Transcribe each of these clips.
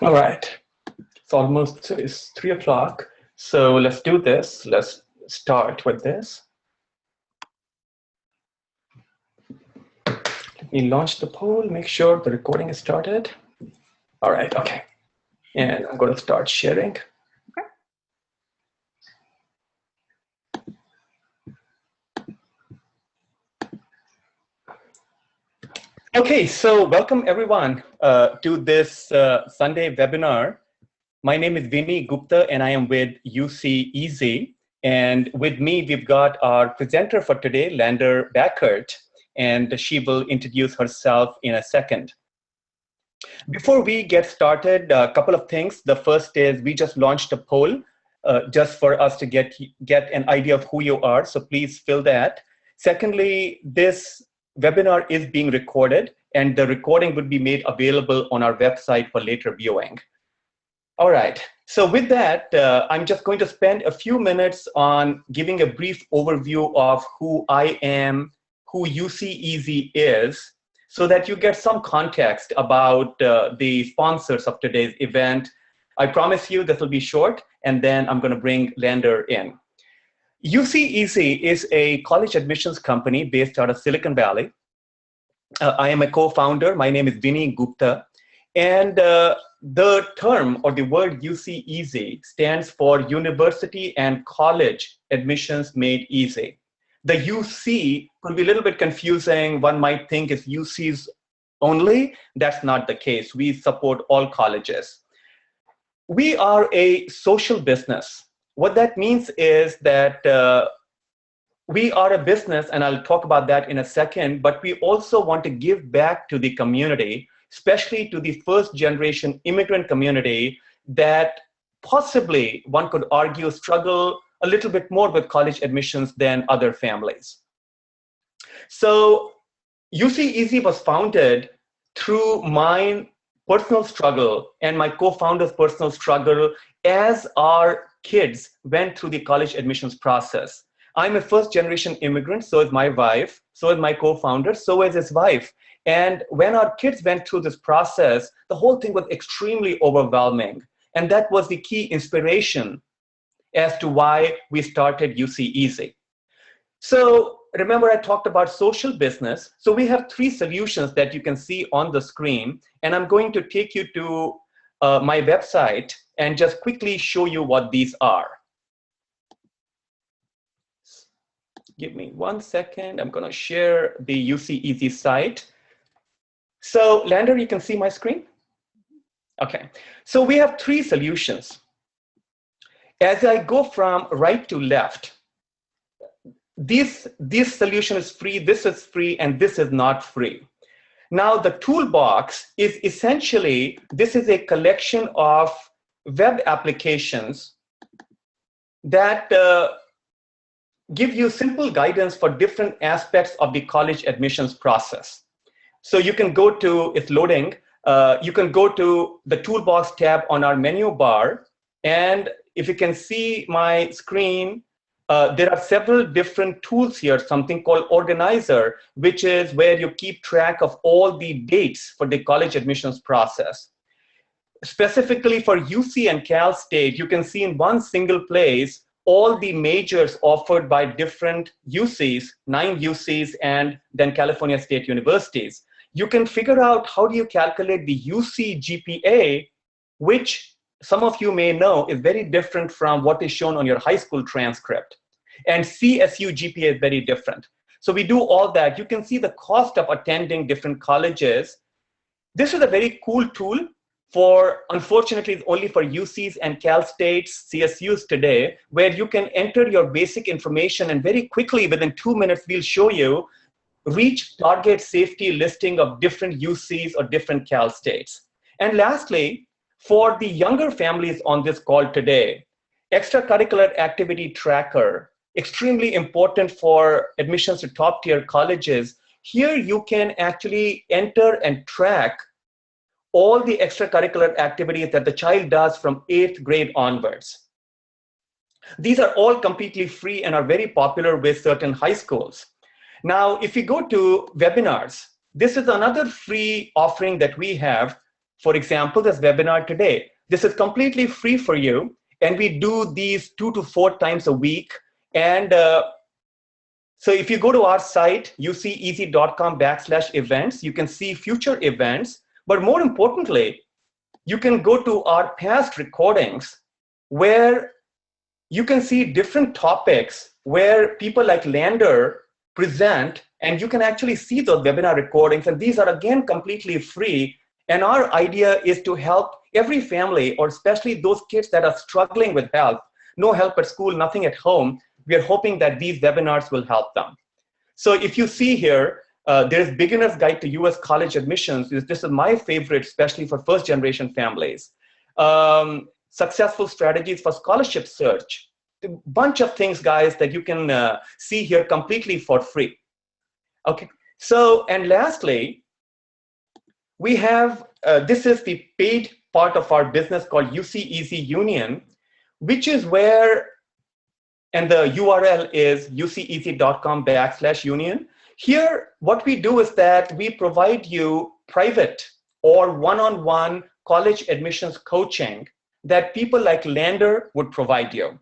All right, it's 3 o'clock. So let's do this. Let's start with this. Let me launch the poll, make sure the recording is started. All right, okay. And I'm going to start sharing. Okay, so welcome everyone to this Sunday webinar. My name is Vinny Gupta and I am with UCEazy. And with me, we've got our presenter for today, Lander Backert, and she will introduce herself in a second. Before we get started, a couple of things. The first is we just launched a poll just for us to get an idea of who you are, so please fill that. Secondly, this webinar is being recorded and the recording would be made available on our website for later viewing. All right, so with that, I'm just going to spend a few minutes on giving a brief overview of who I am, who UCEazy is, so that you get some context about the sponsors of today's event. I promise you this will be short, and then I'm going to bring Lander in. UCEazy is a college admissions company based out of Silicon Valley. I am a co-founder. My name is Vinny Gupta. And the term or the word UCEazy stands for University and College Admissions Made Easy. The UC could be a little bit confusing. One might think it's UCs only. That's not the case. We support all colleges. We are a social business. What that means is that we are a business, and I'll talk about that in a second, but we also want to give back to the community, especially to the first generation immigrant community that possibly, one could argue, struggle a little bit more with college admissions than other families. So UCEazy was founded through my personal struggle and my co-founder's personal struggle as our kids went through the college admissions process. I'm a first generation immigrant, so is my wife, so is my co-founder, so is his wife. And when our kids went through this process, the whole thing was extremely overwhelming. And that was the key inspiration as to why we started UCEazy. So remember I talked about social business. So we have 3 solutions that you can see on the screen. And I'm going to take you to my website and just quickly show you what these are. Give me 1 second. I'm going to share the UCEazy site. So Lander, you can see my screen? Okay. So we have 3 solutions. As I go from right to left, this solution is free, this is free, and this is not free. Now the toolbox is essentially, this is a collection of web applications that give you simple guidance for different aspects of the college admissions process. So you can go to, it's loading, you can go to the toolbox tab on our menu bar, and if you can see my screen, there are several different tools here, something called Organizer, which is where you keep track of all the dates for the college admissions process. Specifically for UC and Cal State, you can see in one single place all the majors offered by different UCs, 9 UCs, and then California State Universities. You can figure out how do you calculate the UC GPA, which some of you may know is very different from what is shown on your high school transcript. And CSU GPA is very different. So we do all that. You can see the cost of attending different colleges. This is a very cool tool for, unfortunately, it's only for UCs and Cal States, CSUs today, where you can enter your basic information and very quickly, within 2 minutes, we'll show you, reach target safety listing of different UCs or different Cal States. And lastly, for the younger families on this call today, extracurricular activity tracker, extremely important for admissions to top tier colleges. Here you can actually enter and track all the extracurricular activities that the child does from 8th grade onwards. These are all completely free and are very popular with certain high schools. Now, if you go to webinars, this is another free offering that we have For example, this webinar today. This is completely free for you, and we do these 2 to 4 times a week. And so if you go to our site, uceeazy.com/events, you can see future events. But more importantly, you can go to our past recordings where you can see different topics where people like Lander present, and you can actually see those webinar recordings. And these are, again, completely free. And our idea is to help every family, or especially those kids that are struggling with health, no help at school, nothing at home. We are hoping that these webinars will help them. So if you see here, there's Beginner's Guide to US College Admissions. This is my favorite, especially for first-generation families. Successful strategies for scholarship search. A bunch of things, guys, that you can see here completely for free. Okay, so, and lastly, we have, this is the paid part of our business called UCEazy Union, which is where, and the URL is uceeazy.com/union. Here, what we do is that we provide you private or one-on-one college admissions coaching that people like Lander would provide you.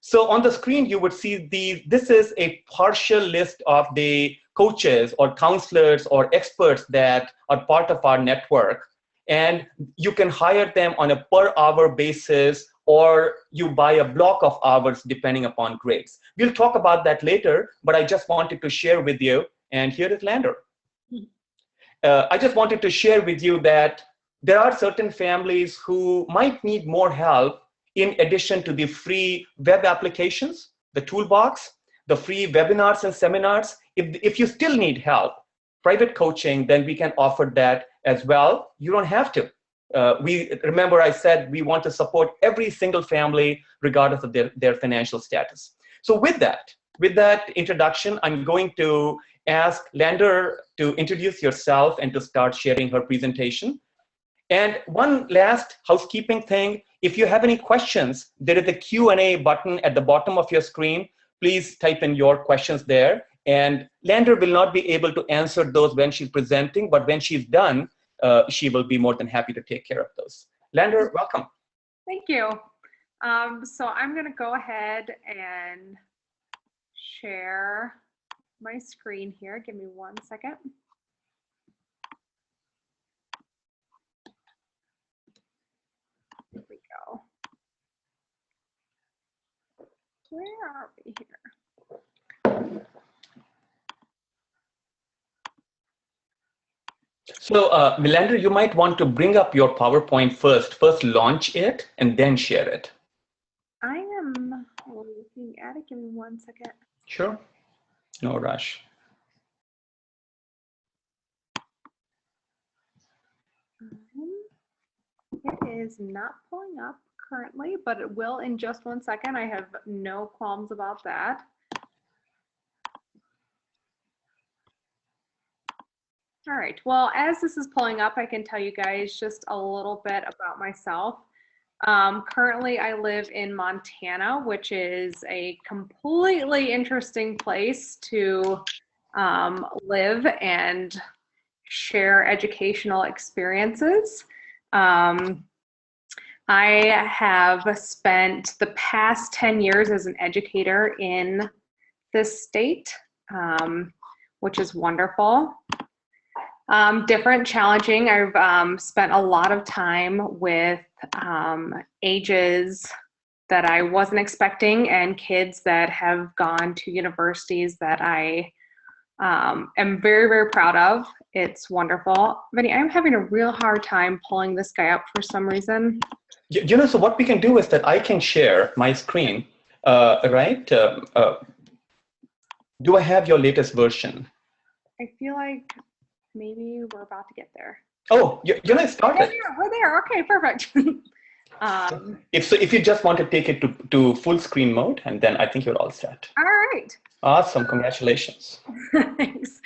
So on the screen, you would see this is a partial list of the coaches or counselors or experts that are part of our network. And you can hire them on a per hour basis, or you buy a block of hours depending upon grades. We'll talk about that later, but I just wanted to share with you, and here is Lander. I just wanted to share with you that there are certain families who might need more help in addition to the free web applications, the toolbox, the free webinars and seminars. If you still need help, private coaching, then we can offer that as well. You don't have to. Remember I said we want to support every single family regardless of their financial status. So with that introduction, I'm going to ask Lander to introduce yourself and to start sharing her presentation. And one last housekeeping thing, if you have any questions, there is a Q&A button at the bottom of your screen. Please type in your questions there. And Lander will not be able to answer those when she's presenting, but when she's done, she will be more than happy to take care of those. Lander, welcome. Thank you. So I'm going to go ahead and share my screen here. Give me 1 second. Here we go. Where are we here? So, Lander, you might want to bring up your PowerPoint first. First launch it and then share it. I am looking at it. Give me 1 second. Sure. No rush. It is not pulling up currently, but it will in just 1 second. I have no qualms about that. All right, well, as this is pulling up, I can tell you guys just a little bit about myself. Currently, I live in Montana, which is a completely interesting place to live and share educational experiences. I have spent the past 10 years as an educator in this state, which is wonderful. Different, challenging. I've spent a lot of time with ages that I wasn't expecting and kids that have gone to universities that I am very, very proud of. It's wonderful. Vinny, I'm having a real hard time pulling this guy up for some reason. You know, so what we can do is that I can share my screen, right? Do I have your latest version? I feel like maybe we're about to get there. Oh, you're not started. We're there. Okay, perfect. If you just want to take it to full screen mode, and then I think you're all set. All right. Awesome. Congratulations. Thanks.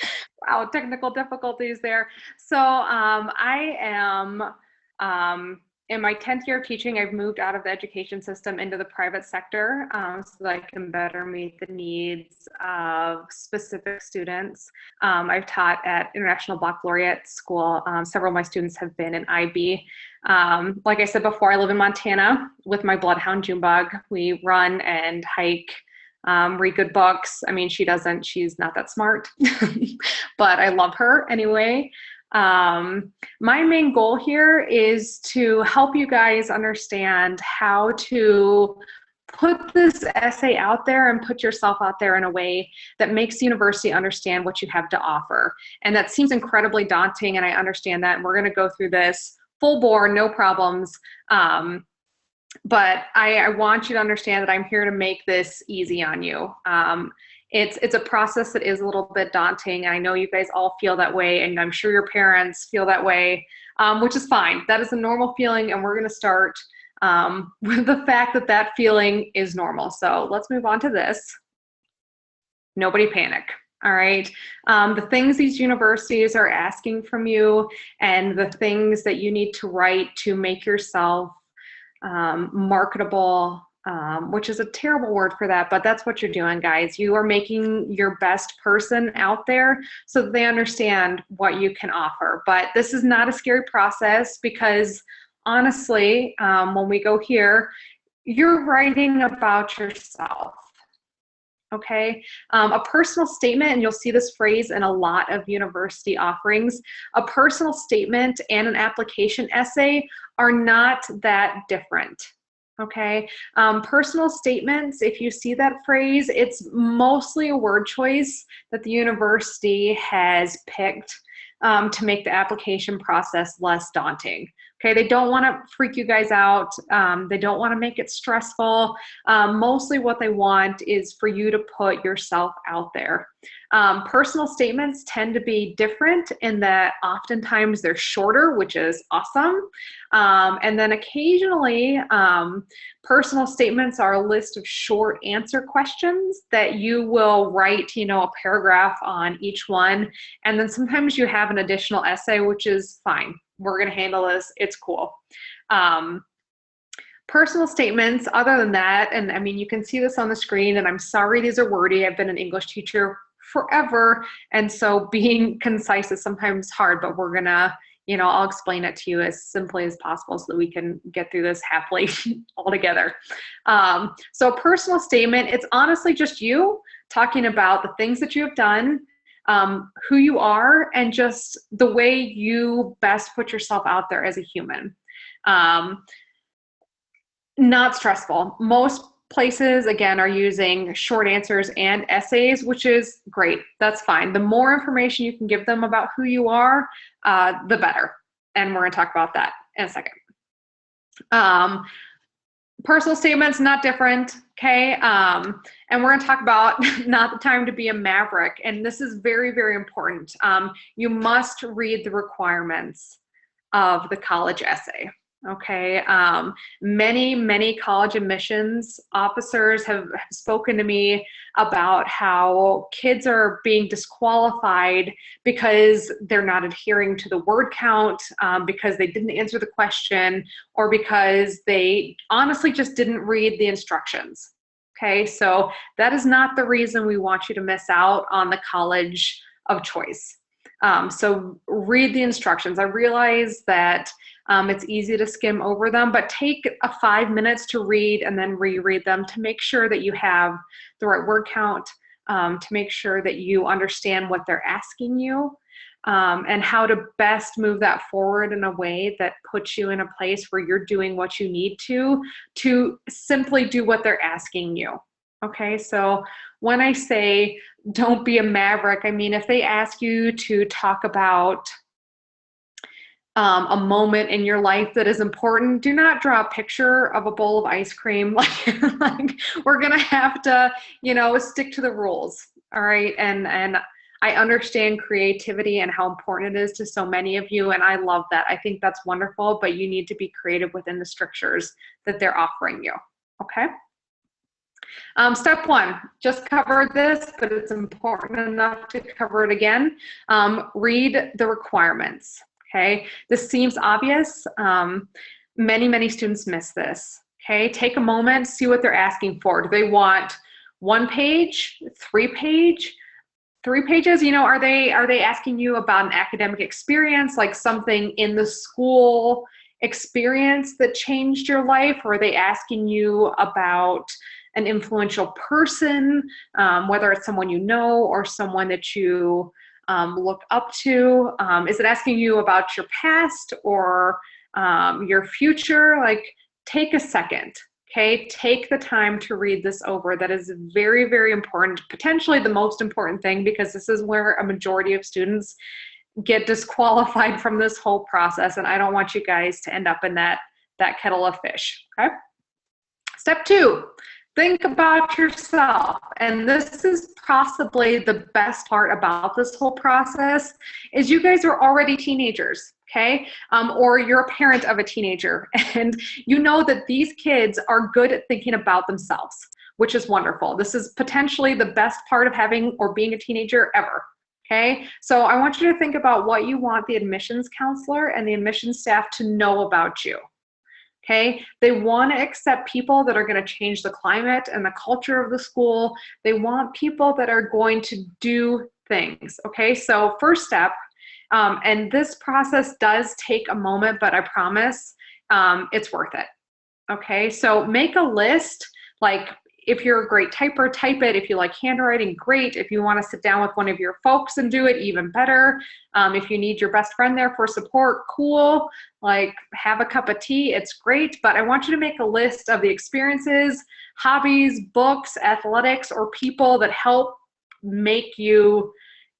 Wow, technical difficulties there. So I am in my 10th year of teaching, I've moved out of the education system into the private sector so that I can better meet the needs of specific students. I've taught at International Baccalaureate School. Several of my students have been in IB. Like I said before, I live in Montana with my bloodhound Junebug. We run and hike, read good books. I mean, she doesn't, she's not that smart, but I love her anyway. My main goal here is to help you guys understand how to put this essay out there and put yourself out there in a way that makes the university understand what you have to offer. And that seems incredibly daunting, and I understand that. And we're going to go through this full bore, no problems. But I want you to understand that I'm here to make this easy on you. It's a process that is a little bit daunting. I know you guys all feel that way, and I'm sure your parents feel that way, which is fine. That is a normal feeling, and we're going to start with the fact that that feeling is normal. So let's move on to this. Nobody panic. All right. The things these universities are asking from you and the things that you need to write to make yourself marketable, which is a terrible word for that, but that's what you're doing, guys. You are making your best person out there so that they understand what you can offer. But this is not a scary process because honestly, when we go here, you're writing about yourself. Okay, a personal statement, and you'll see this phrase in a lot of university offerings, a personal statement and an application essay are not that different. Okay, personal statements, if you see that phrase, it's mostly a word choice that the university has picked to make the application process less daunting. Okay, they don't want to freak you guys out. They don't want to make it stressful. Mostly what they want is for you to put yourself out there. Personal statements tend to be different in that oftentimes they're shorter, which is awesome. And then occasionally, personal statements are a list of short answer questions that you will write, a paragraph on each one. And then sometimes you have an additional essay, which is fine. We're going to handle this. It's cool. Personal statements, other than that, and I mean, you can see this on the screen, and I'm sorry these are wordy. I've been an English teacher forever, and so being concise is sometimes hard, but we're going to, I'll explain it to you as simply as possible so that we can get through this happily all together. So a personal statement, it's honestly just you talking about the things that you have done, who you are, and just the way you best put yourself out there as a human. Not stressful. Most places, again, are using short answers and essays, which is great. That's fine. The more information you can give them about who you are, the better. And we're going to talk about that in a second. Personal statements, not different, okay? And we're going to talk about not the time to be a maverick. And this is very, very important. You must read the requirements of the college essay, okay? Many college admissions officers have spoken to me about how kids are being disqualified because they're not adhering to the word count, because they didn't answer the question, or because they honestly just didn't read the instructions. Okay, so that is not the reason we want you to miss out on the college of choice. So read the instructions. I realize that it's easy to skim over them, but take 5 minutes to read and then reread them to make sure that you have the right word count, to make sure that you understand what they're asking you, and how to best move that forward in a way that puts you in a place where you're doing what you need to simply do what they're asking you. Okay, so when I say don't be a maverick, I mean, if they ask you to talk about a moment in your life that is important, do not draw a picture of a bowl of ice cream. Like we're gonna have to, stick to the rules. All right, and I understand creativity and how important it is to so many of you, and I love that. I think that's wonderful, but you need to be creative within the strictures that they're offering you. Okay. Step 1, just covered this, but it's important enough to cover it again. Read the requirements. Okay, this seems obvious. Many, many students miss this. Okay, take a moment, see what they're asking for. Do they want 1 page, 3 page, 3 pages? You know, are they asking you about an academic experience, like something in the school experience that changed your life? Or are they asking you about an influential person, whether it's someone you know or someone that you look up to? Is it asking you about your past or your future? Like, take a second, okay? Take the time to read this over. That is very, very important, potentially the most important thing, because this is where a majority of students get disqualified from this whole process, and I don't want you guys to end up in that kettle of fish, okay? Step 2, think about yourself. And this is possibly the best part about this whole process, is you guys are already teenagers, okay? Or you're a parent of a teenager, and you know that these kids are good at thinking about themselves, which is wonderful. This is potentially the best part of having or being a teenager ever, okay? So I want you to think about what you want the admissions counselor and the admissions staff to know about you. Okay, they want to accept people that are going to change the climate and the culture of the school. They want people that are going to do things. Okay, so first step, and this process does take a moment, but I promise it's worth it. Okay, so make a list. Like, if you're a great typer, type it. If you like handwriting, great. If you want to sit down with one of your folks and do it, even better. If you need your best friend there for support, cool. Like, have a cup of tea, it's great. But I want you to make a list of the experiences, hobbies, books, athletics, or people that help make you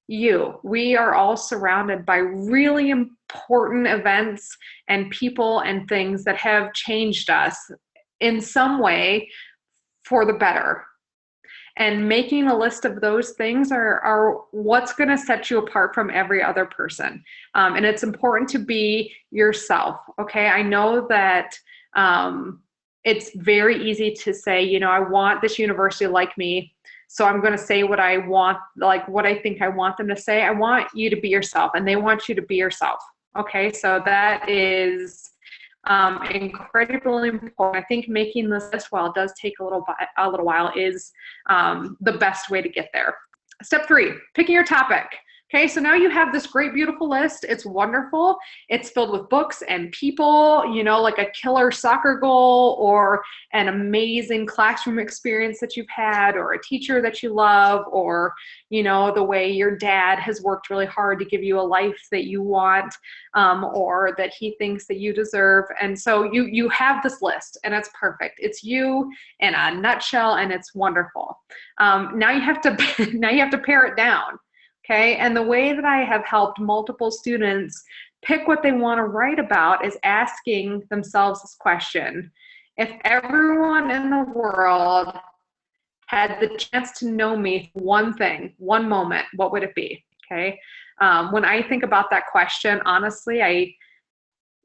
you. We are all surrounded by really important events and people and things that have changed us in some way for the better. And making a list of those things are what's going to set you apart from every other person. And it's important to be yourself. Okay, I know that it's very easy to say, you know, I want this university like me, so I'm going to say what I want, like what I think I want them to say. I want you to be yourself, and they want you to be yourself. Okay, so that is incredibly important. I think making this list, while it does take a little while, is the best way to get there. Step 3, picking your topic. Okay, so now you have this great, beautiful list. It's wonderful. It's filled with books and people, you know, like a killer soccer goal or an amazing classroom experience that you've had, or a teacher that you love, or, you know, the way your dad has worked really hard to give you a life that you want, or that he thinks that you deserve. And so you have this list, and it's perfect. It's you in a nutshell, and it's wonderful. Now you have to pare it down. Okay, and the way that I have helped multiple students pick what they want to write about is asking themselves this question: if everyone in the world had the chance to know me for one thing, one moment, what would it be? Okay, when I think about that question, honestly,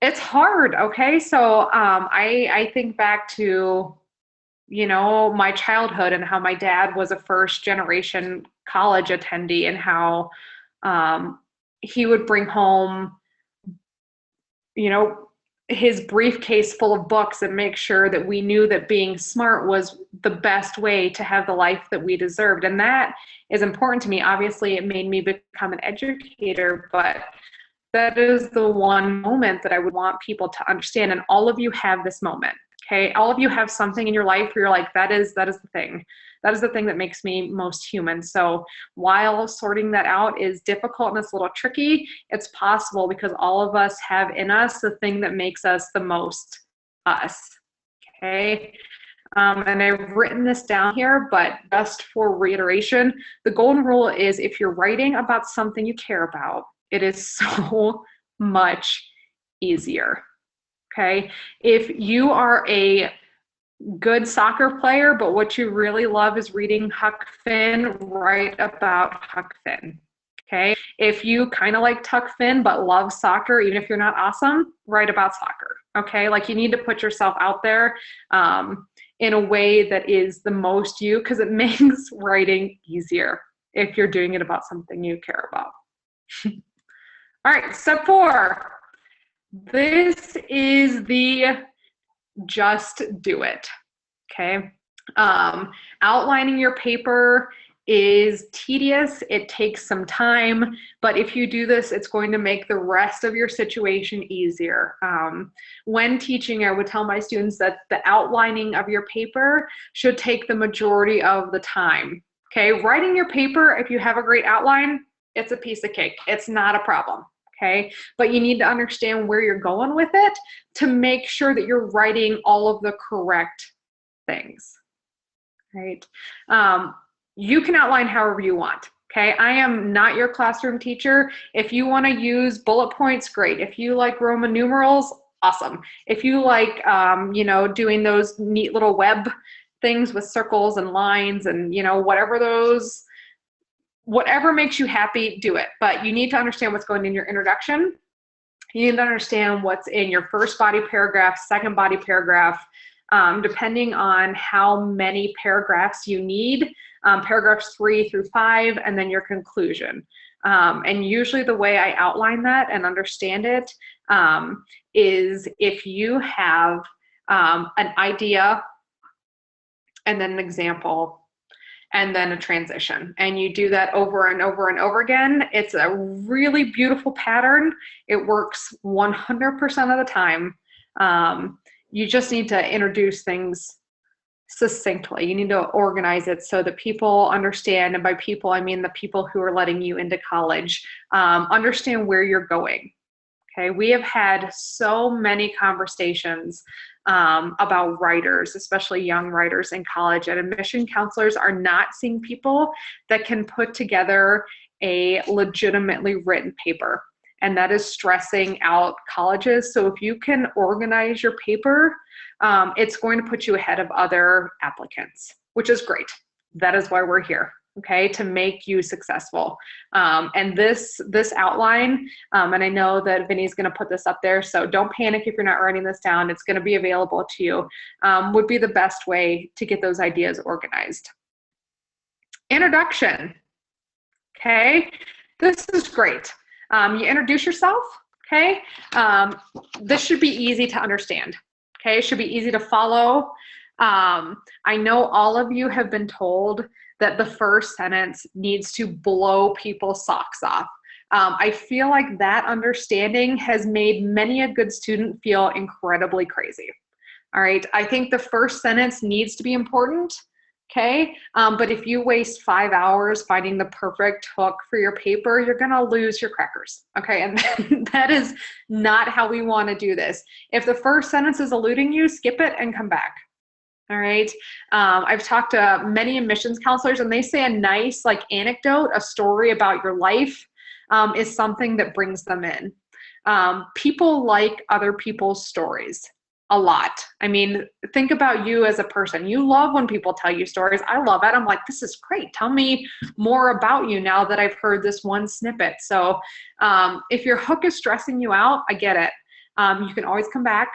it's hard. Okay, so I think back to, you know, my childhood and how my dad was a first generation college attendee, and how he would bring home, you know, his briefcase full of books and make sure that we knew that being smart was the best way to have the life that we deserved. And that is important to me. Obviously, it made me become an educator, but that is the one moment that I would want people to understand. And all of you have this moment. Okay, all of you have something in your life where you're like, that is the thing. That is the thing that makes me most human. So while sorting that out is difficult and it's a little tricky, it's possible, because all of us have in us the thing that makes us the most us. Okay, and I've written this down here, but just for reiteration, the golden rule is, if you're writing about something you care about, it is so much easier. Okay, if you are a good soccer player, but what you really love is reading Huck Finn, write about Huck Finn. Okay, if you kind of like Huck Finn but love soccer, even if you're not awesome, write about soccer. Okay, like, you need to put yourself out there in a way that is the most you, because it makes writing easier if you're doing it about something you care about. All right, step 4. This is the just do it, okay? Outlining your paper is tedious. It takes some time, but if you do this, it's going to make the rest of your situation easier. When teaching, I would tell my students that the outlining of your paper should take the majority of the time, okay? Writing your paper, if you have a great outline, it's a piece of cake. It's not a problem. Okay, but you need to understand where you're going with it to make sure that you're writing all of the correct things, right? You can outline however you want, okay? I am not your classroom teacher. If you want to use bullet points, great. If you like Roman numerals, awesome. If you like, you know, doing those neat little web things with circles and lines and, you know, whatever makes you happy, do it. But you need to understand what's going in your introduction. You need to understand what's in your first body paragraph, second body paragraph, depending on how many paragraphs you need, paragraphs 3 through 5, and then your conclusion. And usually the way I outline that and understand it is if you have an idea and then an example, and then a transition. And you do that over and over and over again. It's a really beautiful pattern. It works 100% of the time. You just need to introduce things succinctly. You need to organize it so that people understand, and by people, I mean the people who are letting you into college, understand where you're going. Okay, we have had so many conversations about writers, especially young writers in college, and admission counselors are not seeing people that can put together a legitimately written paper, and that is stressing out colleges. So if you can organize your paper, it's going to put you ahead of other applicants, which is great. That is why we're here. Okay, to make you successful. And this outline, and I know that Vinny's going to put this up there, so don't panic if you're not writing this down. It's going to be available to you, would be the best way to get those ideas organized. Introduction. Okay, this is great. You introduce yourself. Okay, this should be easy to understand. Okay, it should be easy to follow. I know all of you have been told that the first sentence needs to blow people's socks off. I feel like that understanding has made many a good student feel incredibly crazy. All right, I think the first sentence needs to be important, okay? But if you waste 5 hours finding the perfect hook for your paper, you're gonna lose your crackers, okay? And that is not how we wanna do this. If the first sentence is eluding you, skip it and come back. All right. I've talked to many admissions counselors, and they say a nice like anecdote, a story about your life is something that brings them in. People like other people's stories a lot. I mean, think about you as a person. You love when people tell you stories. I love it. I'm like, this is great. Tell me more about you now that I've heard this one snippet. So if your hook is stressing you out, I get it. You can always come back.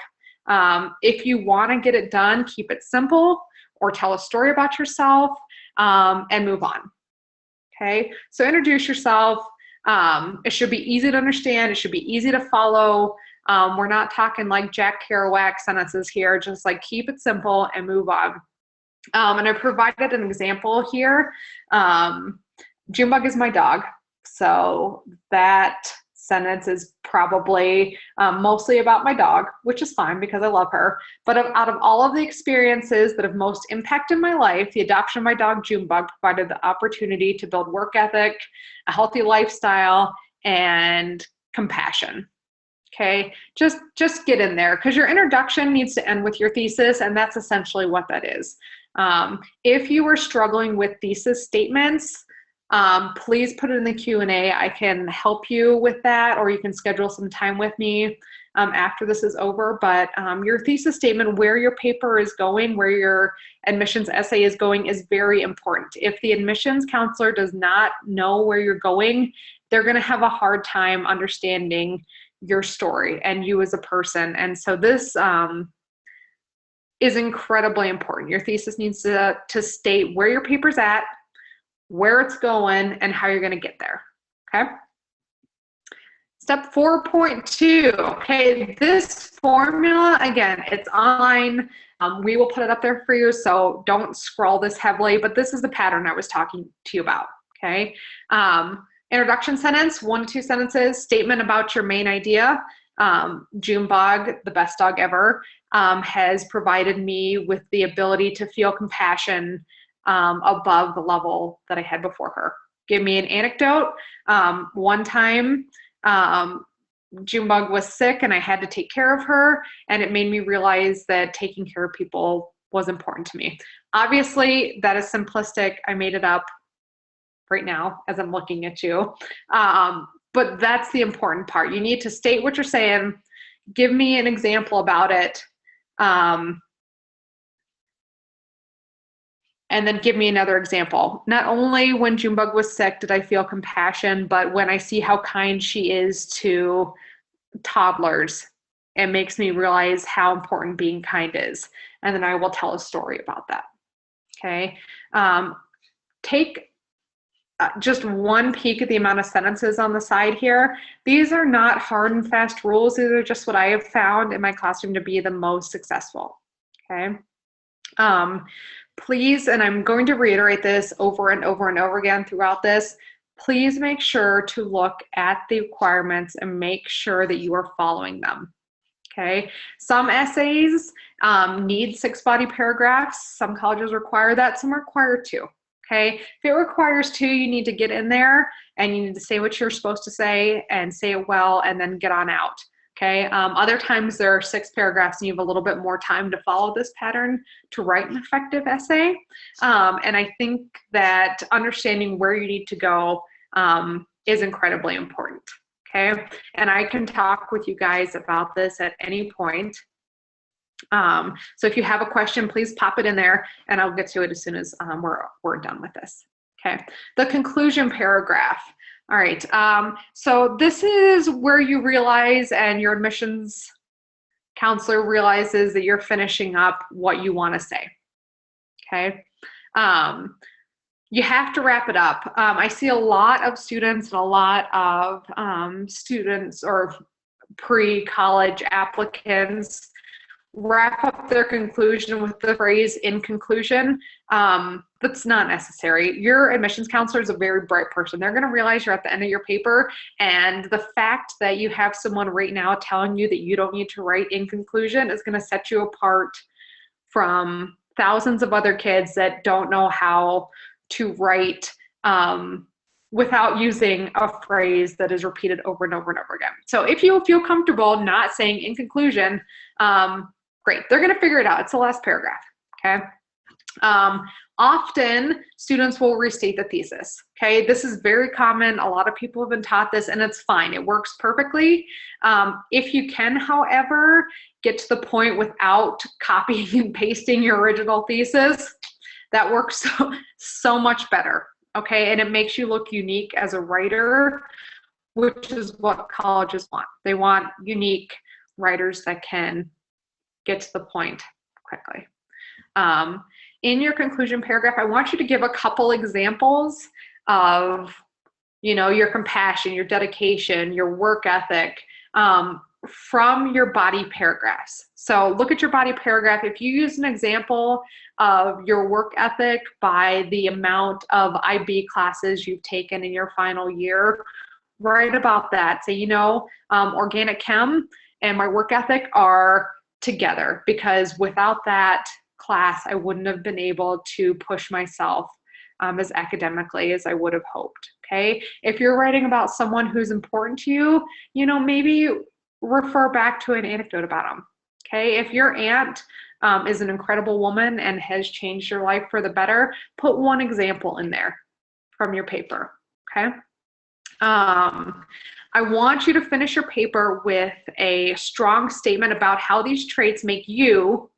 If you want to get it done, keep it simple or tell a story about yourself and move on. Okay, so introduce yourself. It should be easy to understand. It should be easy to follow. We're not talking like Jack Kerouac sentences here, just like keep it simple and move on. And I provided an example here. Junebug is my dog, so that sentence is probably mostly about my dog, which is fine because I love her. But out of all of the experiences that have most impacted my life, the adoption of my dog Junebug provided the opportunity to build work ethic, a healthy lifestyle, and compassion. Okay, just get in there because your introduction needs to end with your thesis, and that's essentially what that is. If you are struggling with thesis statements, please put it in the Q&A. I can help you with that, or you can schedule some time with me after this is over. But your thesis statement, where your paper is going, where your admissions essay is going, is very important. If the admissions counselor does not know where you're going, they're going to have a hard time understanding your story and you as a person. And so this is incredibly important. Your thesis needs to state where your paper's at, where it's going, and how you're going to get there. Okay? Step 4.2, okay, this formula, again, it's online. We will put it up there for you, so don't scroll this heavily, but this is the pattern I was talking to you about, okay? Introduction sentence, 1 to 2 sentences, statement about your main idea. Junebug, the best dog ever, has provided me with the ability to feel compassion above the level that I had before her. Give me an anecdote. One time, Junebug was sick and I had to take care of her, and it made me realize that taking care of people was important to me. Obviously, that is simplistic. I made it up right now as I'm looking at you. But that's the important part. You need to state what you're saying, give me an example about it, and then give me another example. Not only when Junebug was sick did I feel compassion, but when I see how kind she is to toddlers, it makes me realize how important being kind is. And then I will tell a story about that. Okay. Take just one peek at the amount of sentences on the side here. These are not hard and fast rules. These are just what I have found in my classroom to be the most successful. Okay. Please, and I'm going to reiterate this over and over and over again throughout this, please make sure to look at the requirements and make sure that you are following them. Okay. Some essays need 6 body paragraphs. Some colleges require that. Some require 2. Okay. If it requires 2, you need to get in there and you need to say what you're supposed to say and say it well and then get on out. Okay. Other times there are 6 paragraphs and you have a little bit more time to follow this pattern to write an effective essay. And I think that understanding where you need to go is incredibly important. Okay. And I can talk with you guys about this at any point. So if you have a question, please pop it in there and I'll get to it as soon as we're done with this. Okay. The conclusion paragraph. All right. So this is where you realize and your admissions counselor realizes that you're finishing up what you want to say. Okay. You have to wrap it up. I see a lot of students and a lot of students or pre-college applicants wrap up their conclusion with the phrase "in conclusion." That's not necessary. Your admissions counselor is a very bright person. They're going to realize you're at the end of your paper, and the fact that you have someone right now telling you that you don't need to write "in conclusion" is going to set you apart from thousands of other kids that don't know how to write without using a phrase that is repeated over and over and over again. So if you feel comfortable not saying "in conclusion," great. They're going to figure it out. It's the last paragraph. Okay. Often students will restate the thesis. Okay. This is very common. A lot of people have been taught this and it's fine. It works perfectly. If you can, however, get to the point without copying and pasting your original thesis, that works so much better. Okay. And it makes you look unique as a writer, which is what colleges want. They want unique writers that can get to the point quickly. In your conclusion paragraph, I want you to give a couple examples of, your compassion, your dedication, your work ethic from your body paragraphs. So look at your body paragraph. If you use an example of your work ethic by the amount of IB classes you've taken in your final year, write about that. Say, organic chem and my work ethic are together, because without that class, I wouldn't have been able to push myself as academically as I would have hoped. Okay. If you're writing about someone who's important to you, maybe refer back to an anecdote about them. Okay. If your aunt is an incredible woman and has changed your life for the better, put one example in there from your paper. Okay. I want you to finish your paper with a strong statement about how these traits make you,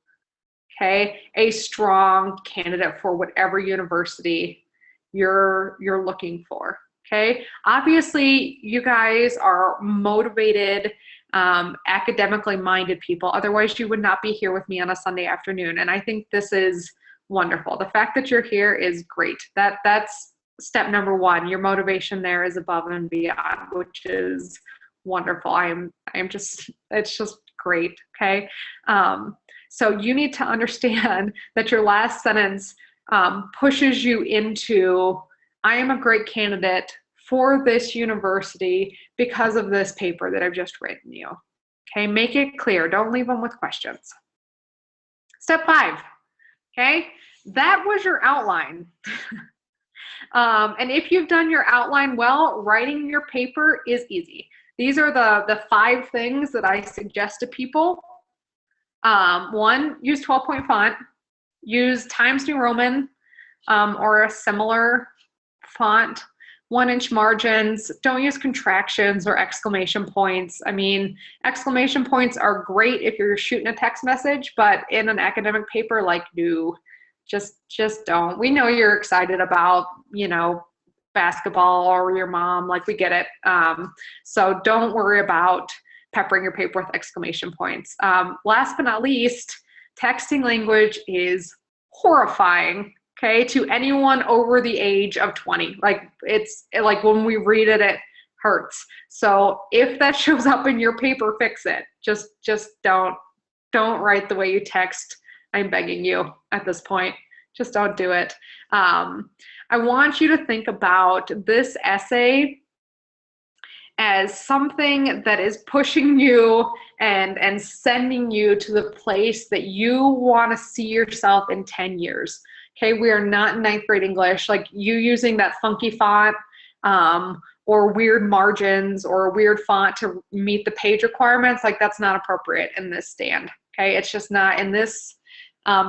a strong candidate for whatever university you're looking for. Okay. Obviously, you guys are motivated, academically minded people. Otherwise, you would not be here with me on a Sunday afternoon. And I think this is wonderful. The fact that you're here is great. That's step number 1. Your motivation there is above and beyond, which is wonderful. It's just great. Okay. So you need to understand that your last sentence pushes you into, I am a great candidate for this university because of this paper that I've just written you. Okay, make it clear. Don't leave them with questions. Step 5, okay? That was your outline. And if you've done your outline well, writing your paper is easy. These are the 5 things that I suggest to people. 1, use 12-point font. Use Times New Roman or a similar font. 1-inch margins. Don't use contractions or exclamation points. I mean, exclamation points are great if you're shooting a text message, but in an academic paper, like, no, just don't. We know you're excited about, you know, basketball or your mom, like, we get it. So don't worry about peppering your paper with exclamation points. Last but not least, texting language is horrifying. Okay, to anyone over the age of 20. Like, it's like when we read it, it hurts. So if that shows up in your paper, fix it. Just don't write the way you text. I'm begging you at this point. Just don't do it. I want you to think about this essay as something that is pushing you and sending you to the place that you want to see yourself in 10 years. Okay, we are not in 9th grade English. Like, you using that funky font or weird margins or a weird font to meet the page requirements, like, that's not appropriate in this stand. Okay, it's just not in this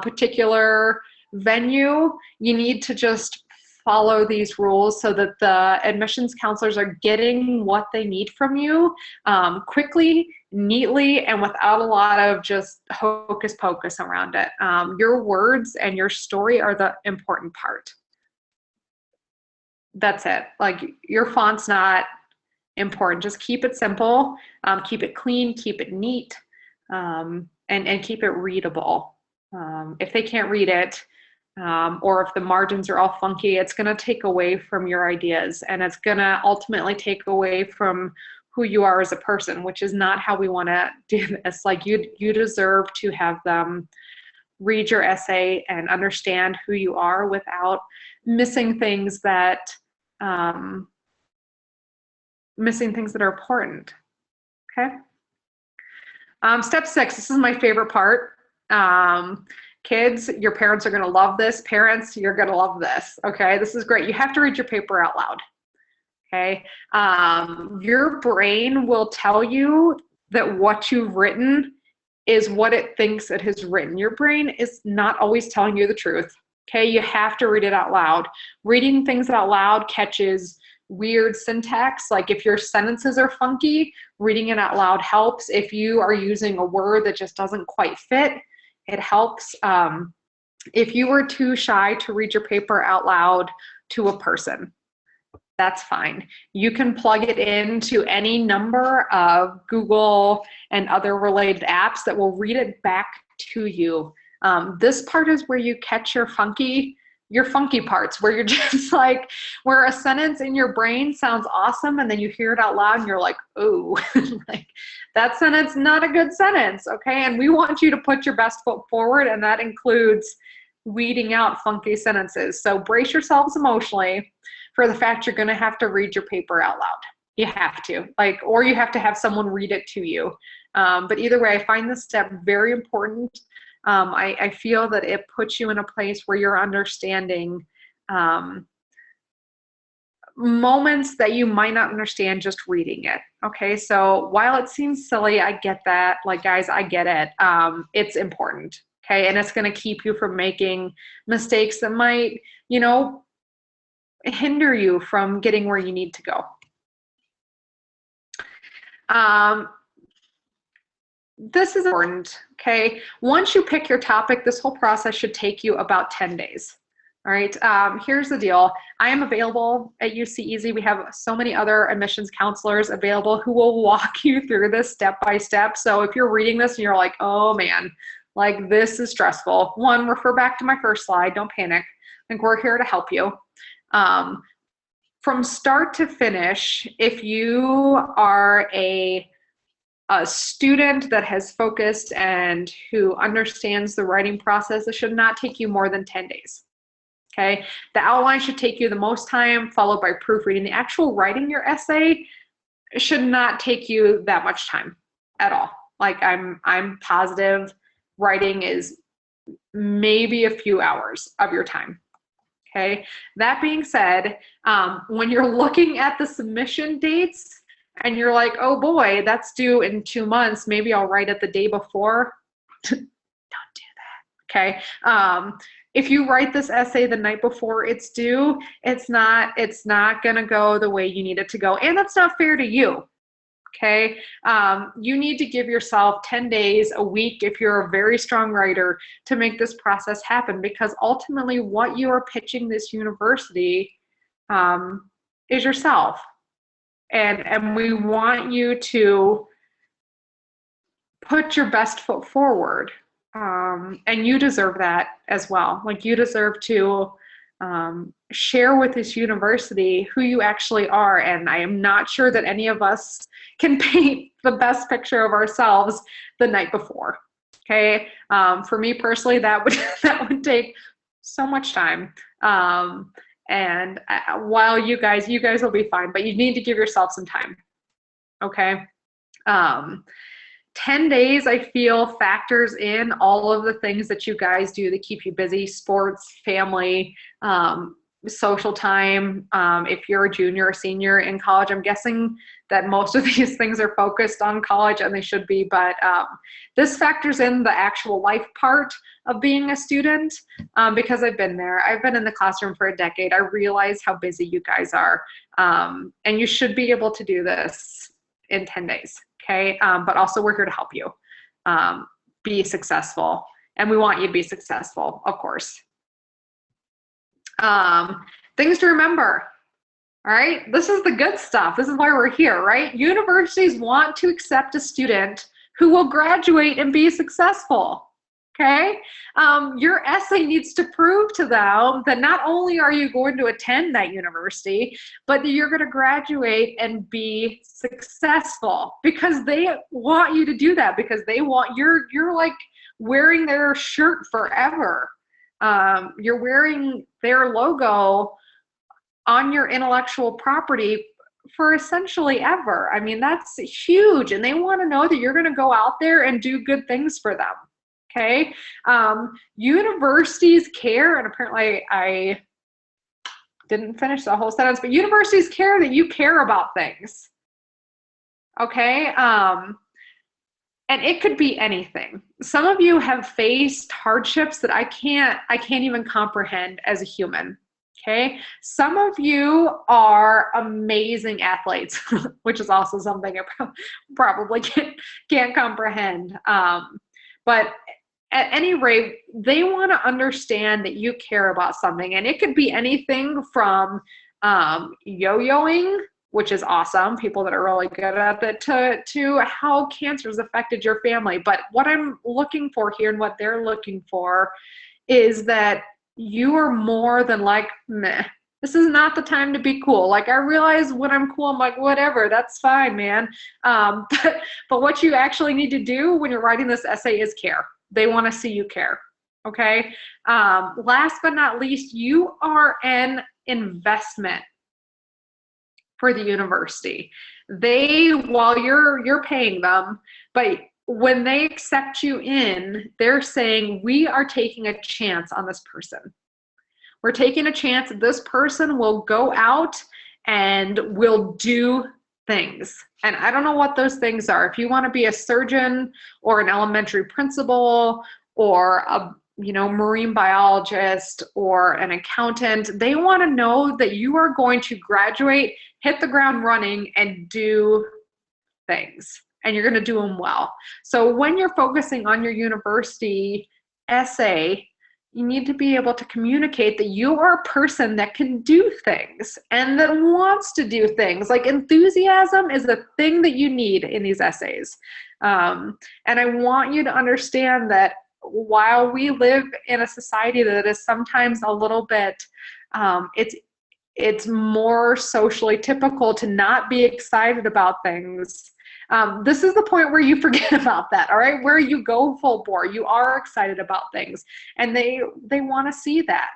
particular venue. You need to just follow these rules so that the admissions counselors are getting what they need from you quickly, neatly, and without a lot of just hocus pocus around it. Your words and your story are the important part. That's it. Like, your font's not important. Just keep it simple, keep it clean, keep it neat, and keep it readable. If they can't read it, or if the margins are all funky, it's going to take away from your ideas, and it's going to ultimately take away from who you are as a person, which is not how we want to do this. Like, you deserve to have them read your essay and understand who you are without missing things that are important. Okay. Step 6, this is my favorite part. Kids, your parents are going to love this. Parents, you're going to love this. Okay, this is great. You have to read your paper out loud. Okay, your brain will tell you that what you've written is what it thinks it has written. Your brain is not always telling you the truth. Okay, you have to read it out loud. Reading things out loud catches weird syntax. Like, if your sentences are funky, reading it out loud helps. If you are using a word that just doesn't quite fit, it helps. If you were too shy to read your paper out loud to a person, that's fine. You can plug it into any number of Google and other related apps that will read it back to you. This part is where you catch your funky parts, where you're just like, where a sentence in your brain sounds awesome and then you hear it out loud and you're like, oh, like, that sentence, not a good sentence. Okay, and we want you to put your best foot forward, and that includes weeding out funky sentences. So brace yourselves emotionally for the fact you're going to have to read your paper out loud. You have to, like, or you have to have someone read it to you. But either way, I find this step very important. I feel that it puts you in a place where you're understanding moments that you might not understand just reading it. Okay, so while it seems silly, I get that. Like, guys, I get it. It's important. Okay, and it's going to keep you from making mistakes that might, you know, hinder you from getting where you need to go. This is important, okay? Once you pick your topic, this whole process should take you about 10 days. All right, here's the deal. I am available at UCEazy. We have so many other admissions counselors available who will walk you through this step by step. So if you're reading this and you're like, oh man, like, this is stressful, one, refer back to my first slide. Don't panic. I think we're here to help you. from start to finish, if you are a student that has focused and who understands the writing process, it should not take you more than 10 days. Okay, the outline should take you the most time, followed by proofreading. The actual writing your essay should not take you that much time at all. Like I'm positive writing is maybe a few hours of your time. Okay, that being said, when you're looking at the submission dates and you're like, oh boy, that's due in 2 months, maybe I'll write it the day before. Don't do that. Okay. If you write this essay the night before it's due, it's not going to go the way you need it to go. And that's not fair to you. Okay. You need to give yourself 10 days, a week, if you're a very strong writer, to make this process happen, because ultimately what you are pitching this university is yourself. And we want you to put your best foot forward. And you deserve that as well. Like, you deserve to share with this university who you actually are. And I am not sure that any of us can paint the best picture of ourselves the night before. Okay. For me personally, that would take so much time. And while you guys will be fine, but you need to give yourself some time. Okay. 10 days, I feel, factors in all of the things that you guys do that keep you busy: sports, family, social time. If you're a junior or senior in college, I'm guessing that most of these things are focused on college, and they should be, but this factors in the actual life part of being a student, because I've been there. I've been in the classroom for a decade. I realize how busy you guys are, and you should be able to do this in 10 days. Okay. But also, we're here to help you be successful, and we want you to be successful, of course. Things to remember. All right. This is the good stuff. This is why we're here, right? Universities want to accept a student who will graduate and be successful. Okay. Your essay needs to prove to them that not only are you going to attend that university, but that you're going to graduate and be successful, because they want you to do that, because they want you're like wearing their shirt forever. You're wearing their logo on your intellectual property for essentially ever. I mean, that's huge. And they want to know that you're going to go out there and do good things for them. Okay. Universities care, and apparently I didn't finish the whole sentence, but universities care that you care about things. Okay. And it could be anything. Some of you have faced hardships that I can't even comprehend as a human. Okay. Some of you are amazing athletes, which is also something I probably can't comprehend. But at any rate, they want to understand that you care about something. And it could be anything from yo-yoing, which is awesome, people that are really good at it, to how cancer has affected your family. But what I'm looking for here, and what they're looking for, is that you are more than like, meh. This is not the time to be cool. Like, I realize when I'm cool, I'm like, whatever, that's fine, man. But what you actually need to do when you're writing this essay is care. They want to see you care. Okay. Last but not least, you are an investment for the university. While you're paying them, but when they accept you in, they're saying, we are taking a chance on this person. We're taking a chance that this person will go out and will do things. And I don't know what those things are. If you want to be a surgeon or an elementary principal or a marine biologist or an accountant, they want to know that you are going to graduate, hit the ground running, and do things. And you're going to do them well. So when you're focusing on your university essay, you need to be able to communicate that you are a person that can do things and that wants to do things. Like, enthusiasm is a thing that you need in these essays. And I want you to understand that while we live in a society that is sometimes a little bit, it's more socially typical to not be excited about things. This is the point where you forget about that, all right? Where you go full bore, you are excited about things, and they want to see that,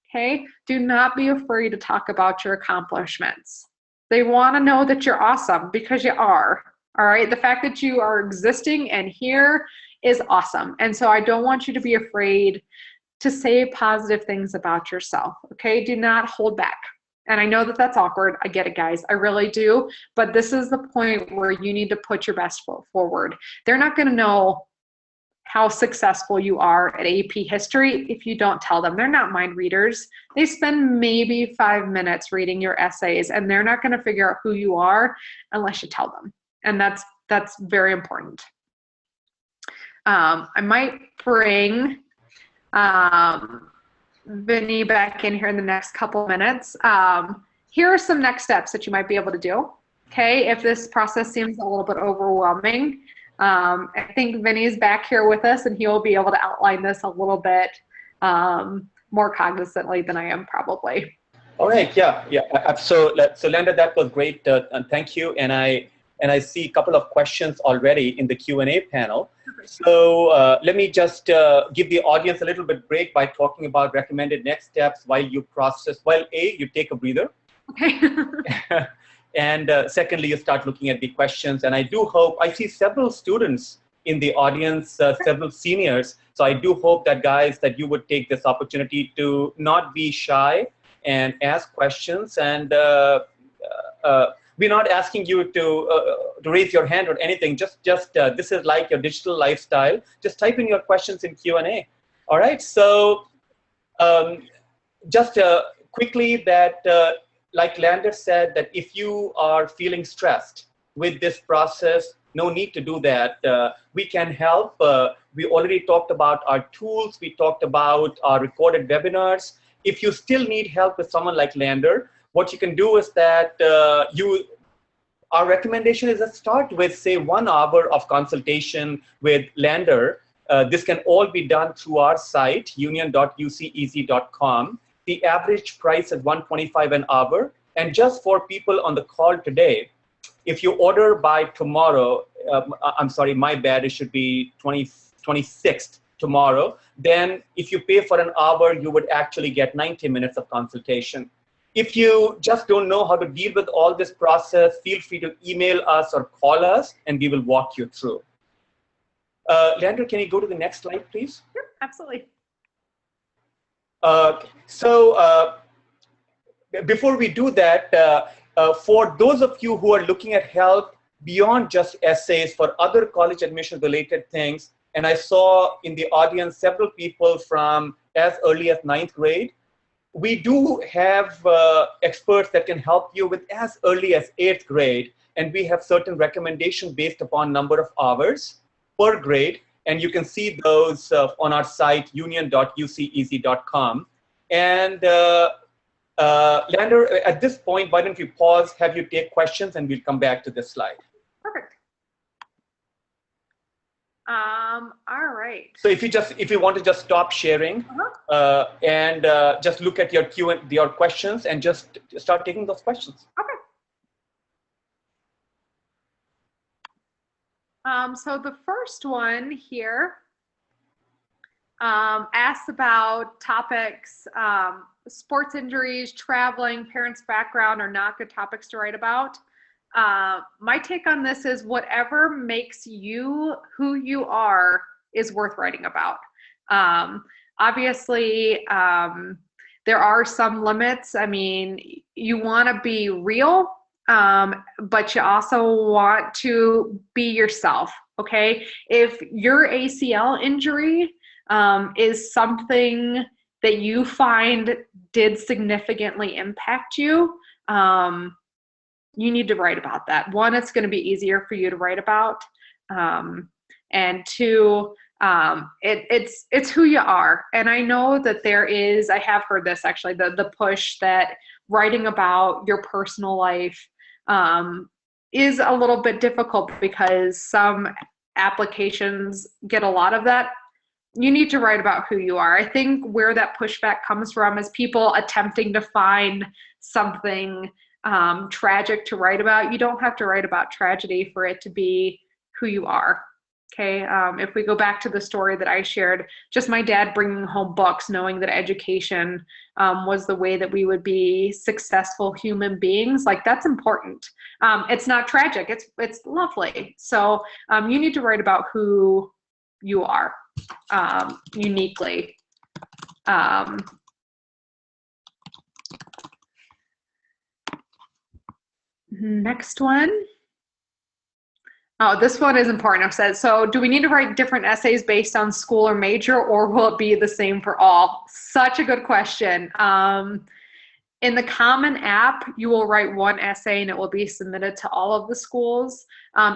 okay? Do not be afraid to talk about your accomplishments. They want to know that you're awesome, because you are, all right? The fact that you are existing and here is awesome, and so I don't want you to be afraid to say positive things about yourself, okay? Do not hold back. And I know that that's awkward. I get it, guys. I really do. But this is the point where you need to put your best foot forward. They're not going to know how successful you are at AP history if you don't tell them. They're not mind readers. They spend maybe 5 minutes reading your essays, and they're not going to figure out who you are unless you tell them. And that's very important. I might bring Vinny back in here in the next couple minutes. Here are some next steps that you might be able to do, okay, if this process seems a little bit overwhelming. I think Vinny's back here with us, and he will be able to outline this a little bit more cognizantly than I am probably. All right, yeah. So Linda, that was great, and thank you. And I see a couple of questions already in the Q&A panel. So let me just give the audience a little bit break by talking about recommended next steps while you process. While you take a breather. Okay. And secondly, you start looking at the questions. And I do hope, I see several students in the audience, several seniors. So I do hope that, guys, that you would take this opportunity to not be shy and ask questions. And we're not asking you to raise your hand or anything. Just this is like your digital lifestyle. Just type in your questions in Q&A. All right. So just quickly that, like Lander said, that if you are feeling stressed with this process, no need to do that. We can help. We already talked about our tools. We talked about our recorded webinars. If you still need help with someone like Lander, what you can do is that our recommendation is to start with, say, 1 hour of consultation with Lander. This can all be done through our site, union.uceeazy.com. The average price is $125 an hour. And just for people on the call today, if you order by tomorrow, I'm sorry, my bad, it should be 26th tomorrow, then if you pay for an hour, you would actually get 90 minutes of consultation. If you just don't know how to deal with all this process, feel free to email us or call us, and we will walk you through. Leandra, can you go to the next slide, please? Yep, absolutely. Before we do that, for those of you who are looking at help beyond just essays for other college admission related things, and I saw in the audience several people from as early as 9th grade, we do have experts that can help you with as early as 8th grade, and we have certain recommendations based upon number of hours per grade, and you can see those on our site, union.uceeazy.com. And Lander, at this point, why don't you pause, have you take questions, and we'll come back to this slide. Perfect. All right. So if you want to just stop sharing and just look at your questions and just start taking those questions. Okay. So the first one here asks about topics, sports injuries, traveling, parents' background are not good topics to write about. My take on this is whatever makes you who you are is worth writing about. Obviously, there are some limits. I mean, you want to be real, but you also want to be yourself, okay? If your ACL injury is something that you find did significantly impact you, you need to write about that. One, it's going to be easier for you to write about. And two, it's who you are. And I know that there is, I have heard this actually, the push that writing about your personal life is a little bit difficult because some applications get a lot of that. You need to write about who you are. I think where that pushback comes from is people attempting to find something tragic to write about. You don't have to write about tragedy for it to be who you are. Okay, if we go back to the story that I shared, just my dad bringing home books, knowing that education was the way that we would be successful human beings, like that's important. It's not tragic, it's lovely. So you need to write about who you are uniquely. Next one. Oh, this one is important. I've said, so do we need to write different essays based on school or major, or will it be the same for all? Such a good question. In the Common App, you will write one essay and it will be submitted to all of the schools.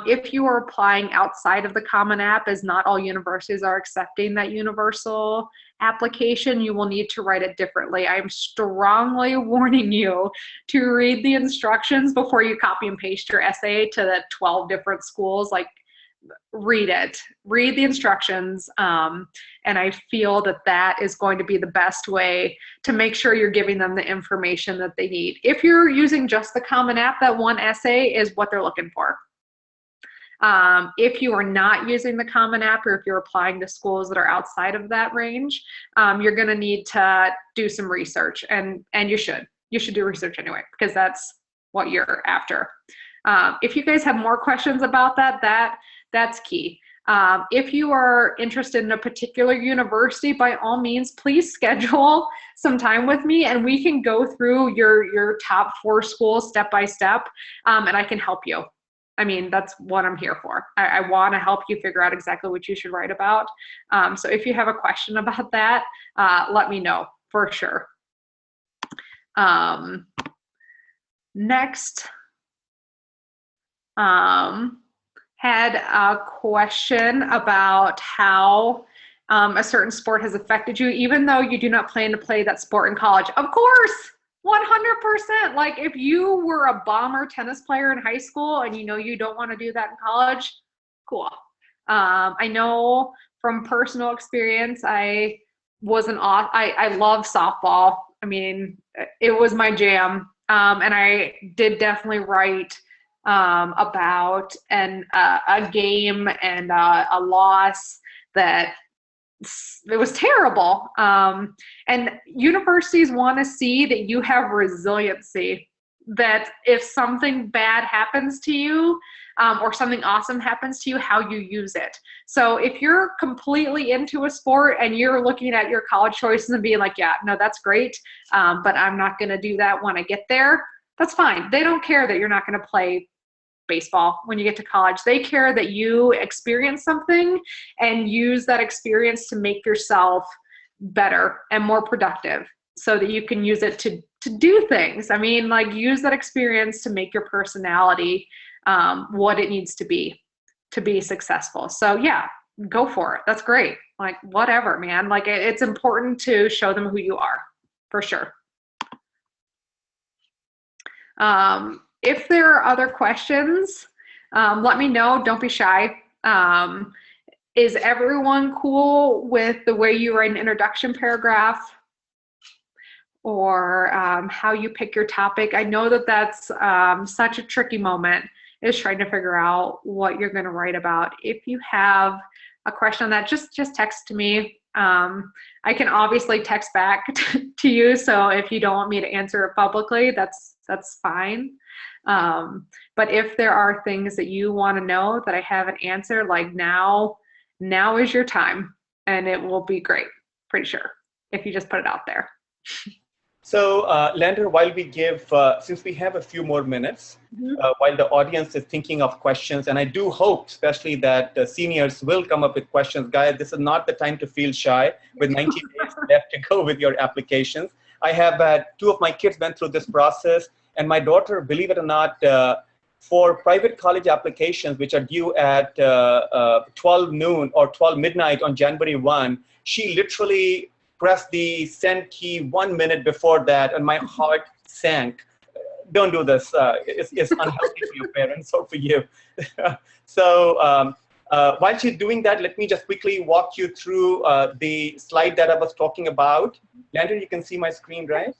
If you are applying outside of the Common App, as not all universities are accepting that universal application, you will need to write it differently. I'm strongly warning you to read the instructions before you copy and paste your essay to the 12 different schools. Like, read it, read the instructions, and I feel that that is going to be the best way to make sure you're giving them the information that they need. If you're using just the Common App, that one essay is what they're looking for. If you are not using the Common App, or if you're applying to schools that are outside of that range, you're going to need to do some research, and you should do research anyway, because that's what you're after. If you guys have more questions about that, that's key. If you are interested in a particular university, by all means, please schedule some time with me and we can go through your top 4 schools step by step, and I can help you. I mean, that's what I'm here for. I want to help you figure out exactly what you should write about. So if you have a question about that, let me know for sure. Next. Had a question about how a certain sport has affected you, even though you do not plan to play that sport in college. Of course, 100%. Like, if you were a bomber tennis player in high school and you know you don't want to do that in college, cool. I know from personal experience, I love softball. I mean, it was my jam. And I did definitely write about a game and a loss that it was terrible. And universities want to see that you have resiliency, that if something bad happens to you, or something awesome happens to you, how you use it. So if you're completely into a sport and you're looking at your college choices and being like, yeah, no, that's great, but I'm not going to do that when I get there, that's fine. They don't care that you're not going to play baseball when you get to college. They care that you experience something and use that experience to make yourself better and more productive so that you can use it to do things. I mean, like, use that experience to make your personality what it needs to be successful. So yeah, go for it. That's great. Like, whatever, man. Like, it's important to show them who you are, for sure. If there are other questions, let me know. Don't be shy. Is everyone cool with the way you write an introduction paragraph, or how you pick your topic? I know that that's such a tricky moment, is trying to figure out what you're going to write about. If you have a question on that, just text to me. I can obviously text back to you, so if you don't want me to answer it publicly, that's fine. But if there are things that you want to know that I haven't answered, like, now is your time, and it will be great, pretty sure, if you just put it out there. So, Lander, while we give, since we have a few more minutes, while the audience is thinking of questions, and I do hope, especially that seniors will come up with questions. Guys, this is not the time to feel shy with 90 days left to go with your applications. I have had 2 of my kids went through this process, and my daughter, believe it or not, for private college applications, which are due at 12 noon or 12 midnight on January 1, she literally pressed the send key 1 minute before that, and my heart sank. Don't do this. It's unhealthy for your parents or for you. So while she's doing that, let me just quickly walk you through the slide that I was talking about. Landon, you can see my screen, right?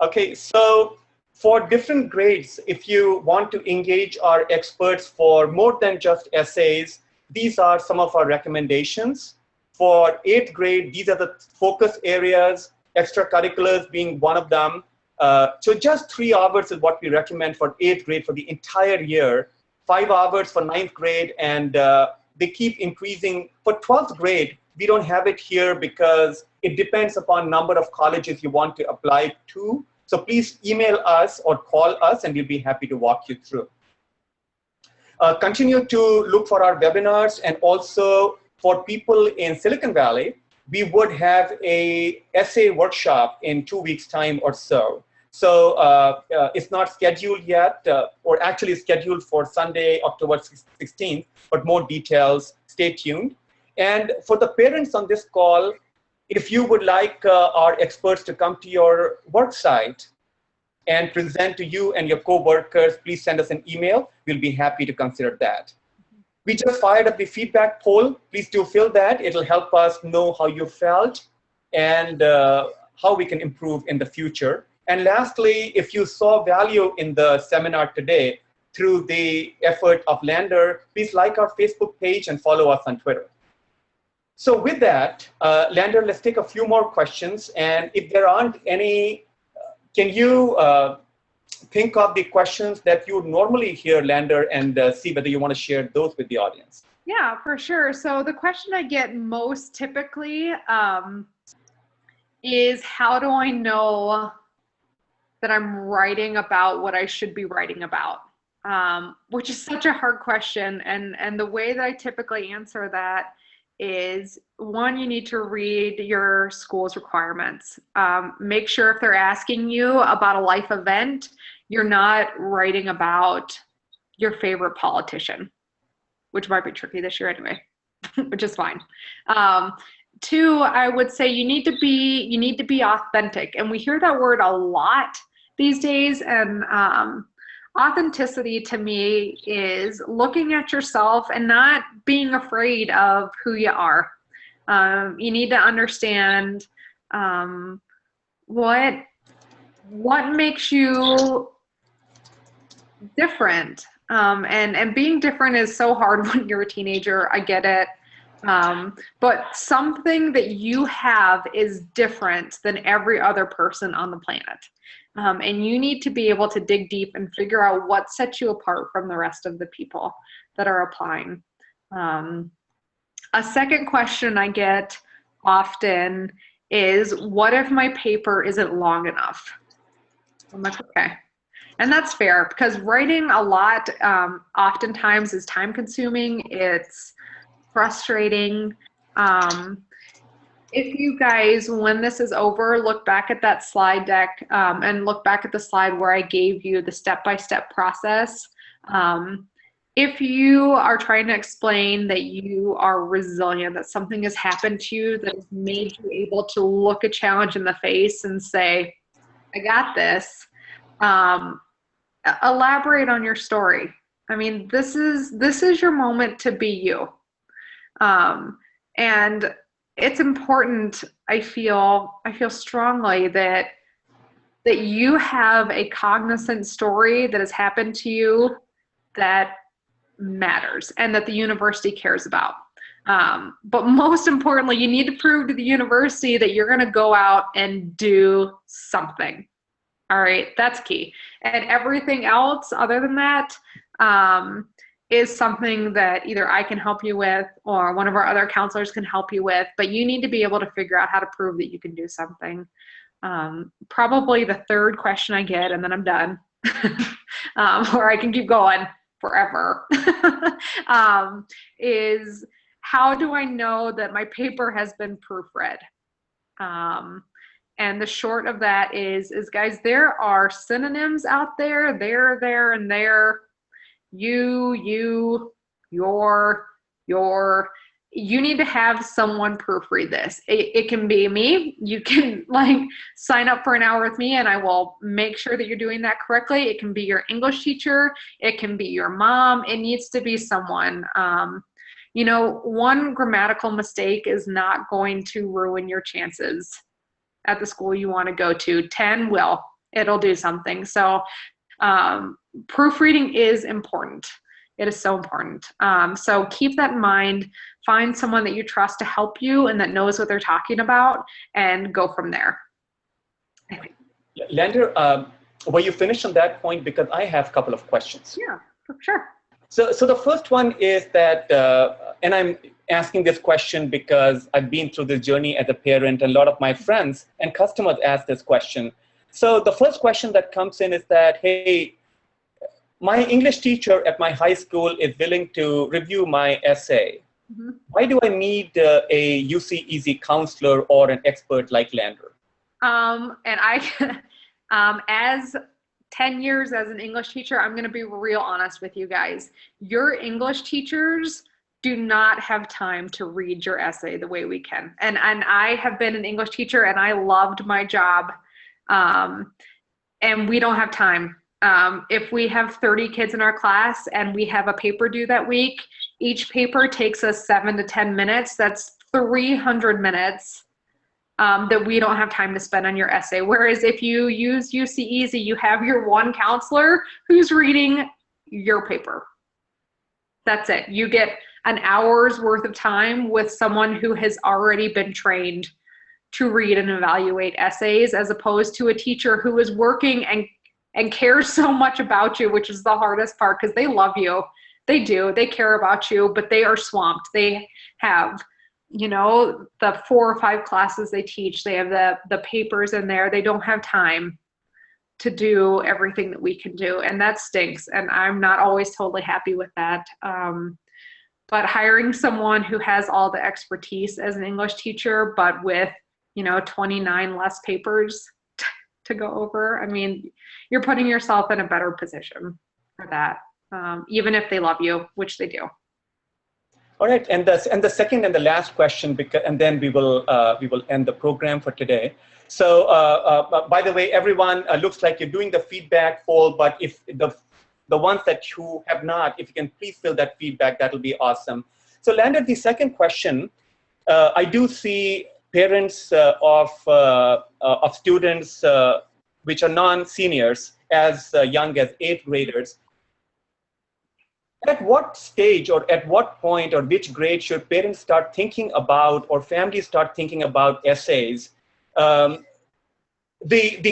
Okay, so For different grades, if you want to engage our experts for more than just essays, these are some of our recommendations. For 8th grade, these are the focus areas, extracurriculars being one of them. So just 3 hours is what we recommend for 8th grade for the entire year, 5 hours for 9th grade, and they keep increasing. For 12th grade, we don't have it here because it depends upon number of colleges you want to apply to. So please email us or call us and we'll be happy to walk you through. Continue to look for our webinars, and also for people in Silicon Valley, we would have a essay workshop in 2 weeks' time or so. So it's not scheduled yet, or actually scheduled for Sunday, October 16th, but more details, stay tuned. And for the parents on this call, if you would like our experts to come to your work site and present to you and your coworkers, please send us an email. We'll be happy to consider that. We just fired up the feedback poll. Please do fill that. It'll help us know how you felt and how we can improve in the future. And lastly, if you saw value in the seminar today through the effort of Lander, please like our Facebook page and follow us on Twitter. So with that, Lander, let's take a few more questions. And if there aren't any, can you think of the questions that you would normally hear, Lander, and see whether you want to share those with the audience? Yeah, for sure. So the question I get most typically is, how do I know that I'm writing about what I should be writing about? Which is such a hard question. And the way that I typically answer that is, one, you need to read your school's requirements. Make sure if they're asking you about a life event, you're not writing about your favorite politician, which might be tricky this year anyway, which is fine. 2, I would say you need to be authentic. And we hear that word a lot these days. And authenticity to me is looking at yourself and not being afraid of who you are. You need to understand what makes you different. And being different is so hard when you're a teenager. I get it. But something that you have is different than every other person on the planet. And you need to be able to dig deep and figure out what sets you apart from the rest of the people that are applying. A second question I get often is, what if my paper isn't long enough? I'm like, okay. And that's fair, because writing a lot oftentimes is time consuming. It's frustrating. If you guys, when this is over, look back at that slide deck and look back at the slide where I gave you the step-by-step process. If you are trying to explain that you are resilient, that something has happened to you that has made you able to look a challenge in the face and say, I got this, elaborate on your story. I mean, this is your moment to be you. And it's important, I feel strongly that you have a cognizant story that has happened to you that matters and that the university cares about. But most importantly, you need to prove to the university that you're going to go out and do something. All right, that's key. And everything else other than that is something that either I can help you with or one of our other counselors can help you with, but you need to be able to figure out how to prove that you can do something. Probably the third question I get, and then I'm done, or I can keep going forever, is, how do I know that my paper has been proofread? And the short of that is guys, there are synonyms out there, there, and there. You, your, you need to have someone proofread this. It can be me. You can sign up for an hour with me and I will make sure that you're doing that correctly. It can be your English teacher. It can be your mom. It needs to be someone. One grammatical mistake is not going to ruin your chances at the school you want to go to. 10 will. it'll do something. So proofreading is important. It is so important. So keep that in mind. Find someone that you trust to help you and that knows what they're talking about, and go from there. Lander, were you finished on that point? Because I have a couple of questions. Yeah, for sure. So the first one is that, and I'm asking this question because I've been through this journey as a parent, and a lot of my friends and customers ask this question. So the first question that comes in is that, hey, my English teacher at my high school is willing to review my essay. Mm-hmm. Why do I need a UCEazy counselor or an expert like Lander? And I, as 10 years as an English teacher, I'm going to be real honest with you guys. Your English teachers do not have time to read your essay the way we can. And I have been an English teacher and I loved my job. And we don't have time. If we have 30 kids in our class and we have a paper due that week, each paper takes us 7 to 10 minutes. That's 300 minutes that we don't have time to spend on your essay. Whereas if you use UCEazy, you have your one counselor who's reading your paper. That's it. You get an hour's worth of time with someone who has already been trained to read and evaluate essays, as opposed to a teacher who is working and cares so much about you, which is the hardest part, because they love you. They do. They care about you, but they are swamped. They have, you know, the 4 or 5 classes they teach. They have the papers in there. They don't have time to do everything that we can do, and that stinks. And I'm not always totally happy with that. But hiring someone who has all the expertise as an English teacher, but with, you know, 29 less papers to go over, I mean, you're putting yourself in a better position for that, even if they love you, which they do. All right, and the second and the last question, and then we will end the program for today. So, by the way, everyone, looks like you're doing the feedback poll, but if the ones that you have not, if you can please fill that feedback, that'll be awesome. So, Lander, the second question, I do see parents of students which are non-seniors as young as 8th graders. At what stage or at what point or which grade should parents start thinking about, or families start thinking about essays? The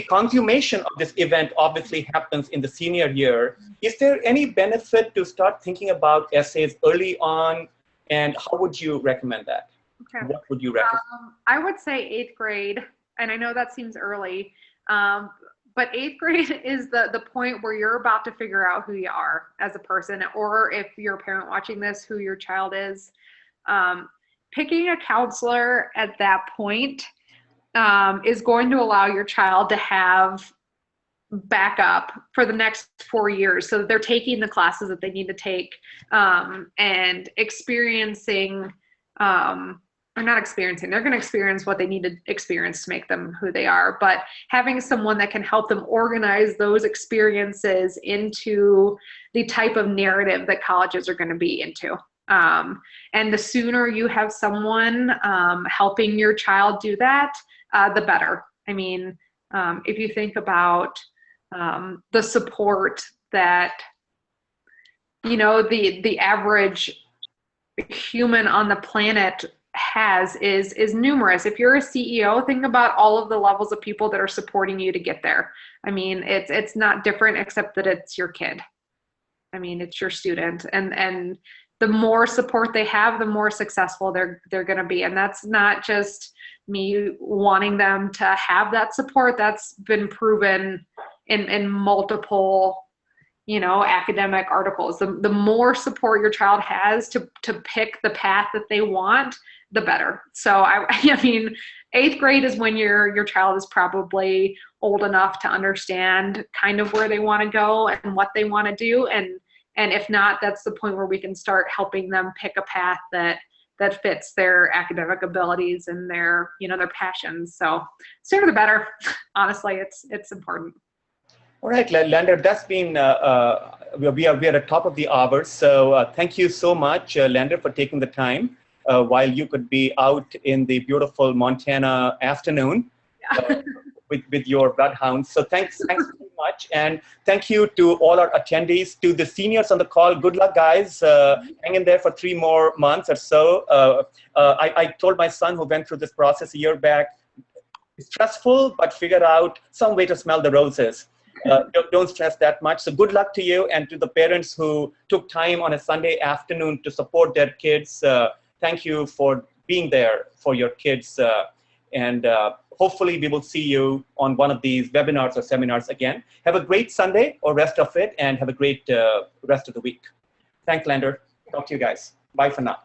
consummation of this event obviously happens in the senior year. Is there any benefit to start thinking about essays early on, and how would you recommend that? Okay. What would you recommend? I would say 8th grade, and I know that seems early, but 8th grade is the point where you're about to figure out who you are as a person, or if you're a parent watching this, who your child is. Picking a counselor at that point is going to allow your child to have backup for the next 4 years, so that they're taking the classes that they need to take, and experiencing, or not experiencing, they're going to experience what they need to experience to make them who they are, but having someone that can help them organize those experiences into the type of narrative that colleges are going to be into. And the sooner you have someone helping your child do that, the better. I mean, if you think about the support that, you know, the average human on the planet has is numerous. If you're a CEO, think about all of the levels of people that are supporting you to get there. I mean, it's not different, except that it's your kid. I mean, it's your student, and the more support they have, the more successful they're going to be. And that's not just me wanting them to have that support. That's been proven in multiple, you know, academic articles. The more support your child has to pick the path that they want, the better. So I mean, 8th grade is when your child is probably old enough to understand kind of where they want to go and what they want to do. And if not, that's the point where we can start helping them pick a path that fits their academic abilities and their, you know, their passions. So sooner the better. Honestly, it's important. All right, Lander, that's been, we are at top of the hour. So thank you so much, Lander, for taking the time while you could be out in the beautiful Montana afternoon. Yeah. with your bloodhounds. So thanks very much. And thank you to all our attendees, to the seniors on the call. Good luck, guys. Hang in there for 3 more months or so. I told my son who went through this process a year back, it's stressful, but figure out some way to smell the roses. Don't stress that much. So good luck to you, and to the parents who took time on a Sunday afternoon to support their kids. Thank you for being there for your kids. And hopefully we will see you on one of these webinars or seminars again. Have a great Sunday or rest of it, and have a great rest of the week. Thanks, Lander. Talk to you guys. Bye for now.